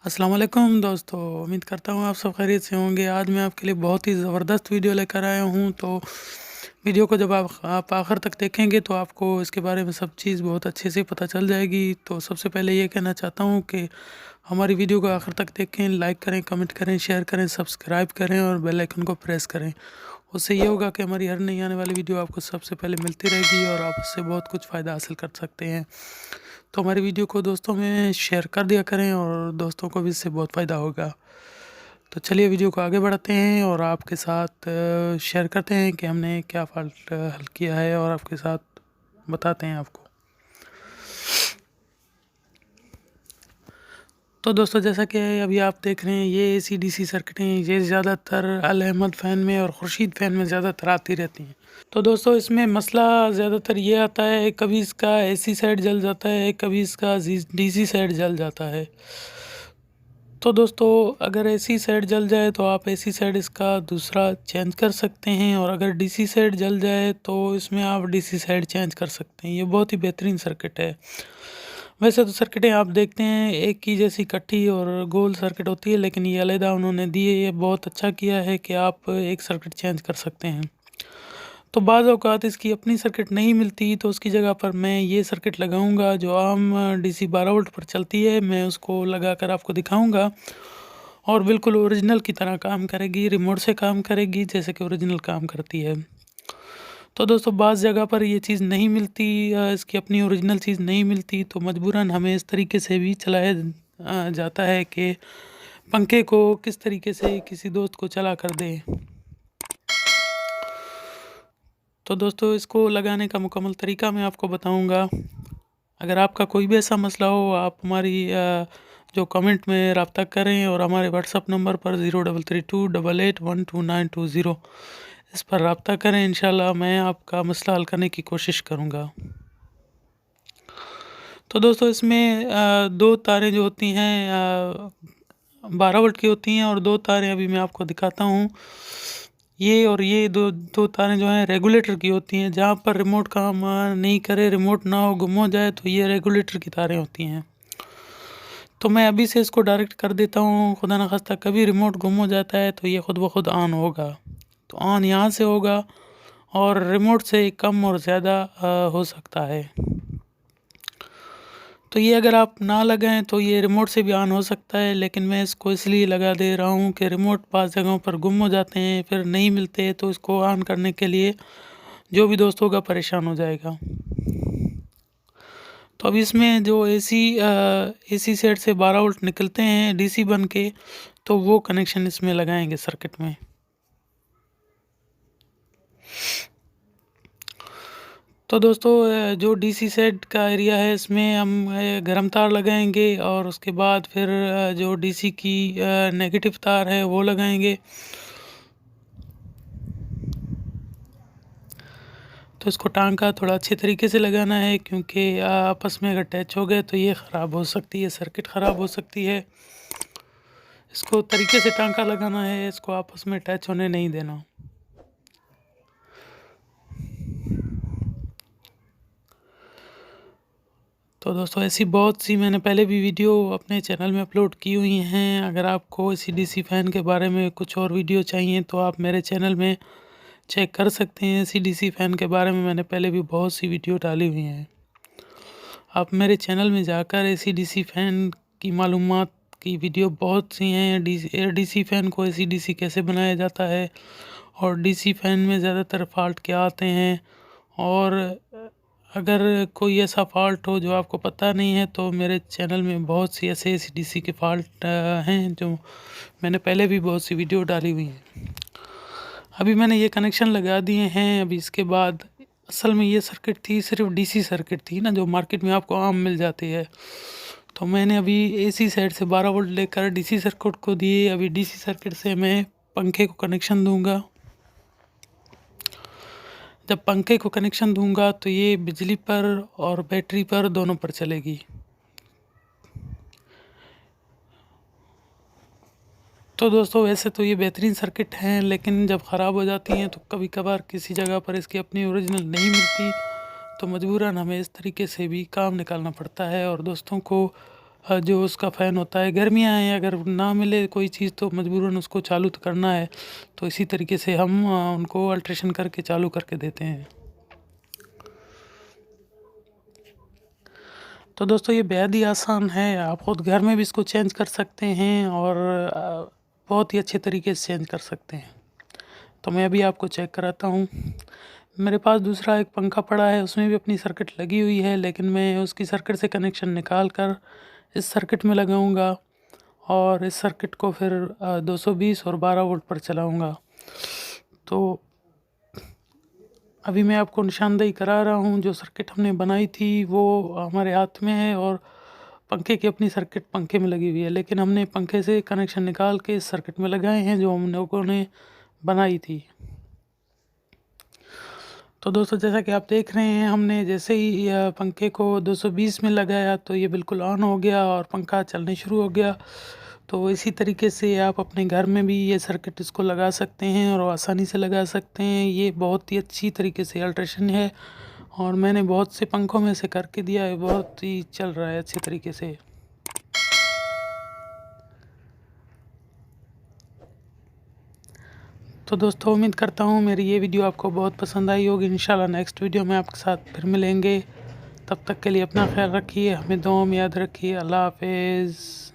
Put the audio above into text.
अस्सलाम वालेकुम दोस्तों, उम्मीद करता हूँ आप सब खैरियत से होंगे। आज मैं आपके लिए बहुत ही ज़बरदस्त वीडियो लेकर आया हूँ। तो वीडियो को जब आप आखिर तक देखेंगे तो आपको इसके बारे में सब चीज़ बहुत अच्छे से पता चल जाएगी। तो सबसे पहले ये कहना चाहता हूँ कि हमारी वीडियो को आखिर तक देखें, लाइक करें, कमेंट करें, शेयर करें, सब्सक्राइब करें और बेल आइकन को प्रेस करें। उससे ये होगा कि हमारी हर नई आने वाली वीडियो आपको सबसे पहले मिलती रहेगी और आप उससे बहुत कुछ फ़ायदा हासिल कर सकते हैं। तो हमारी वीडियो को दोस्तों में शेयर कर दिया करें और दोस्तों को भी इससे बहुत फ़ायदा होगा। तो चलिए वीडियो को आगे बढ़ाते हैं और आपके साथ शेयर करते हैं कि हमने क्या फ़ॉल्ट हल किया है और आपके साथ बताते हैं आपको। तो दोस्तों जैसा कि अभी आप देख रहे हैं, ये एसी-डीसी सर्किटें ये ज़्यादातर अल अहमद फ़ैन में और खुर्शीद फ़ैन में ज़्यादातर आती रहती हैं। तो दोस्तों इसमें मसला ज़्यादातर ये आता है, कभी इसका एसी साइड जल जाता है, कभी इसका डीसी साइड जल जाता है। तो दोस्तों अगर एसी साइड जल जाए तो आप एसी साइड इसका दूसरा चेंज कर सकते हैं, और अगर डीसी साइड जल जाए तो इसमें आप डीसी साइड चेंज कर सकते हैं। ये बहुत ही बेहतरीन सर्किट है। वैसे तो सर्किटें आप देखते हैं एक ही जैसी इकट्ठी और गोल सर्किट होती है, लेकिन ये अलहदा उन्होंने दी है। ये बहुत अच्छा किया है कि आप एक सर्किट चेंज कर सकते हैं। तो बाज़ औक़ात इसकी अपनी सर्किट नहीं मिलती तो उसकी जगह पर मैं ये सर्किट लगाऊंगा जो आम डीसी 12 वोल्ट पर चलती है। मैं उसको लगाकर आपको दिखाऊंगा और बिल्कुल ओरिजिनल की तरह काम करेगी, रिमोट से काम करेगी जैसे कि ओरिजिनल काम करती है। तो दोस्तों बाज़ जगह पर ये चीज़ नहीं मिलती, इसकी अपनी ओरिजिनल चीज़ नहीं मिलती, तो मजबूरन हमें इस तरीके से भी चलाया जाता है कि पंखे को किस तरीके से किसी दोस्त को चला कर दें। तो दोस्तों इसको लगाने का मुकम्मल तरीका मैं आपको बताऊंगा। अगर आपका कोई भी ऐसा मसला हो, आप हमारी जो कमेंट में रब्ता करें और हमारे व्हाट्सअप नंबर पर 0332881220 इस पर रब्ता करें। इंशाल्लाह मैं आपका मसला हल करने की कोशिश करूंगा। तो दोस्तों इसमें दो तारें जो होती हैं 12 वोल्ट की होती हैं, और दो तारें अभी मैं आपको दिखाता हूँ। ये और ये दो दो तारें जो हैं रेगुलेटर की होती हैं। जहाँ पर रिमोट काम नहीं करे, रिमोट ना हो, गुम हो जाए, तो ये रेगुलेटर की तारें होती हैं। तो मैं अभी से इसको डायरेक्ट कर देता हूँ। खुदा न खास्ता कभी रिमोट गुम हो जाता है तो ये ख़ुद ब खुद ऑन होगा। तो ऑन यहाँ से होगा और रिमोट से कम और ज़्यादा हो सकता है। तो ये अगर आप ना लगाएं तो ये रिमोट से भी ऑन हो सकता है, लेकिन मैं इसको इसलिए लगा दे रहा हूँ कि रिमोट पास जगहों पर गुम हो जाते हैं, फिर नहीं मिलते, तो इसको ऑन करने के लिए जो भी दोस्त होगा परेशान हो जाएगा। तो अब इसमें जो एसी सेट से 12 वोल्ट निकलते हैं डीसी बन के, तो वो कनेक्शन इसमें लगाएंगे सर्किट में। तो दोस्तों जो डीसी सेट का एरिया है इसमें हम गर्म तार लगाएंगे और उसके बाद फिर जो डीसी की नेगेटिव तार है वो लगाएंगे। तो इसको टांका थोड़ा अच्छे तरीके से लगाना है, क्योंकि आपस में अगर टच हो गए तो ये ख़राब हो सकती है, सर्किट ख़राब हो सकती है। इसको तरीके से टांका लगाना है, इसको आपस में टच होने नहीं देना। तो दोस्तों ऐसी बहुत सी मैंने पहले भी वीडियो अपने चैनल में अपलोड की हुई हैं। अगर आपको इसी डीसी फ़ैन के बारे में कुछ और वीडियो चाहिए तो आप मेरे चैनल में चेक कर सकते हैं। इसी डीसी फ़ैन के बारे में मैंने पहले भी बहुत सी वीडियो डाली हुई हैं। आप मेरे चैनल में जाकर एसी डीसी फ़ैन की मालूमात की वीडियो बहुत सी हैं। डीसी फ़ैन को एसी डीसी कैसे बनाया जाता है और डीसी फ़ैन में ज़्यादातर फ़ॉल्ट क्या आते हैं, और अगर कोई ऐसा फ़ॉल्ट हो जो आपको पता नहीं है तो मेरे चैनल में बहुत सी ऐसे एसी डीसी के फ़ॉल्ट हैं जो मैंने पहले भी बहुत सी वीडियो डाली हुई हैं। अभी मैंने ये कनेक्शन लगा दिए हैं। अभी इसके बाद असल में ये सर्किट थी, सिर्फ डीसी सर्किट थी ना, जो मार्केट में आपको आम मिल जाती है। तो मैंने अभी एसी साइड से 12 वोल्ट लेकर डीसी सर्किट को दिए। अभी डीसी सर्किट से मैं पंखे को कनेक्शन दूंगा। जब पंखे को कनेक्शन दूंगा तो ये बिजली पर और बैटरी पर दोनों पर चलेगी। तो दोस्तों वैसे तो ये बेहतरीन सर्किट हैं, लेकिन जब ख़राब हो जाती हैं तो कभी कभार किसी जगह पर इसकी अपनी ओरिजिनल नहीं मिलती, तो मजबूरन हमें इस तरीके से भी काम निकालना पड़ता है और दोस्तों को जो उसका फ़ैन होता है। गर्मियाँ हैं, अगर ना मिले कोई चीज़ तो मजबूरन उसको चालू तो करना है, तो इसी तरीके से हम उनको अल्ट्रेशन करके चालू करके देते हैं। तो दोस्तों ये बेहद ही आसान है, आप ख़ुद घर में भी इसको चेंज कर सकते हैं और बहुत ही अच्छे तरीके से चेंज कर सकते हैं। तो मैं अभी आपको चेक कराता हूँ। मेरे पास दूसरा एक पंखा पड़ा है, उसमें भी अपनी सर्किट लगी हुई है, लेकिन मैं उसकी सर्किट से कनेक्शन निकाल कर इस सर्किट में लगाऊंगा और इस सर्किट को फिर 220 और 12 वोल्ट पर चलाऊंगा। तो अभी मैं आपको निशानदेही करा रहा हूँ। जो सर्किट हमने बनाई थी वो हमारे हाथ में है और पंखे की अपनी सर्किट पंखे में लगी हुई है, लेकिन हमने पंखे से कनेक्शन निकाल के इस सर्किट में लगाए हैं जो हम लोगों ने बनाई थी। तो दोस्तों जैसा कि आप देख रहे हैं, हमने जैसे ही पंखे को 220 में लगाया तो ये बिल्कुल ऑन हो गया और पंखा चलने शुरू हो गया। तो इसी तरीके से आप अपने घर में भी ये सर्किट इसको लगा सकते हैं और आसानी से लगा सकते हैं। ये बहुत ही अच्छी तरीके से अल्ट्रेशन है और मैंने बहुत से पंखों में से करके दिया है, बहुत ही चल रहा है अच्छे तरीके से। तो दोस्तों उम्मीद करता हूँ मेरी ये वीडियो आपको बहुत पसंद आई होगी। इंशाल्लाह नेक्स्ट वीडियो में आपके साथ फिर मिलेंगे। तब तक के लिए अपना ख्याल रखिए, हमें दुआ में याद रखिए। अल्लाह हाफ़िज़।